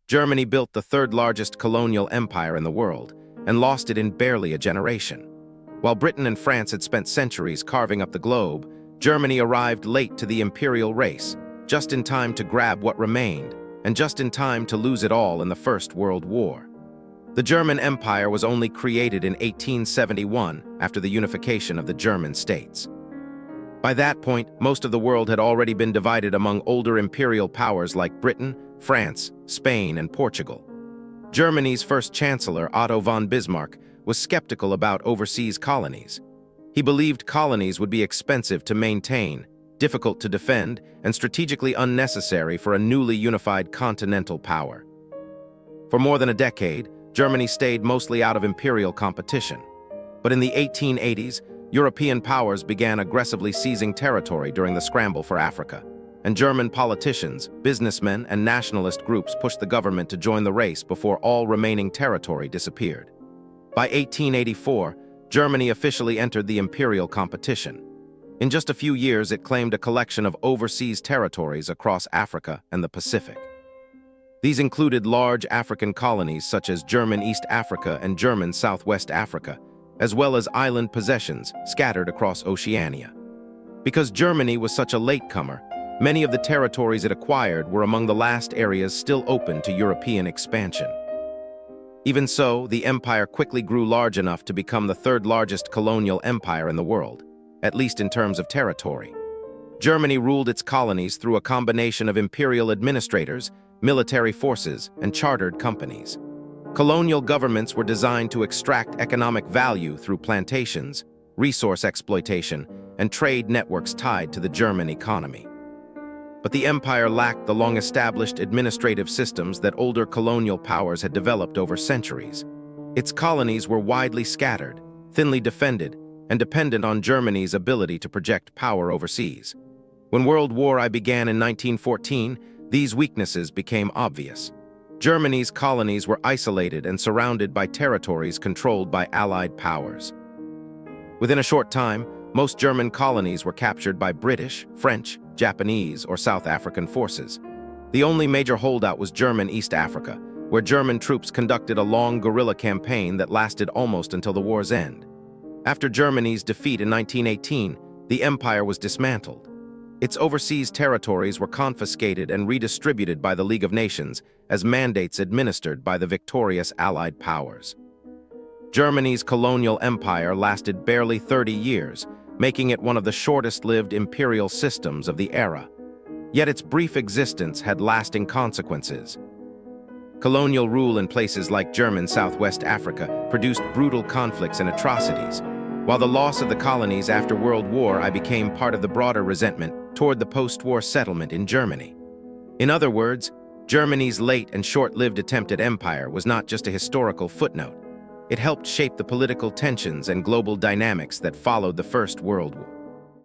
Germany built the third-largest colonial empire in the world and lost it in barely a generation. While Britain and France had spent centuries carving up the globe, Germany arrived late to the imperial race, just in time to grab what remained, and just in time to lose it all in the First World War. The German Empire was only created in 1871 after the unification of the German states. By that point, most of the world had already been divided among older imperial powers like Britain, France, Spain, and Portugal. Germany's first chancellor, Otto von Bismarck, was skeptical about overseas colonies. He believed colonies would be expensive to maintain, difficult to defend, and strategically unnecessary for a newly unified continental power. For more than a decade, Germany stayed mostly out of imperial competition. But in the 1880s, European powers began aggressively seizing territory during the scramble for Africa, and German politicians, businessmen, and nationalist groups pushed the government to join the race before all remaining territory disappeared. By 1884, Germany officially entered the imperial competition. In just a few years, it claimed a collection of overseas territories across Africa and the Pacific. These included large African colonies such as German East Africa and German Southwest Africa, as well as island possessions scattered across Oceania. Because Germany was such a latecomer, many of the territories it acquired were among the last areas still open to European expansion. Even so, the empire quickly grew large enough to become the third-largest colonial empire in the world, at least in terms of territory. Germany ruled its colonies through a combination of imperial administrators, military forces, and chartered companies. Colonial governments were designed to extract economic value through plantations, resource exploitation, and trade networks tied to the German economy. But the empire lacked the long-established administrative systems that older colonial powers had developed over centuries. Its colonies were widely scattered, thinly defended, and dependent on Germany's ability to project power overseas. When World War I began in 1914, these weaknesses became obvious. Germany's colonies were isolated and surrounded by territories controlled by Allied powers. Within a short time, most German colonies were captured by British, French, Japanese, or South African forces. The only major holdout was German East Africa, where German troops conducted a long guerrilla campaign that lasted almost until the war's end. After Germany's defeat in 1918, the empire was dismantled. Its overseas territories were confiscated and redistributed by the League of Nations as mandates administered by the victorious Allied powers. Germany's colonial empire lasted barely 30 years, making it one of the shortest-lived imperial systems of the era. Yet its brief existence had lasting consequences. Colonial rule in places like German Southwest Africa produced brutal conflicts and atrocities, while the loss of the colonies after World War I became part of the broader resentment toward the post-war settlement in Germany. In other words, Germany's late and short-lived attempt at empire was not just a historical footnote. It helped shape the political tensions and global dynamics that followed the First World War.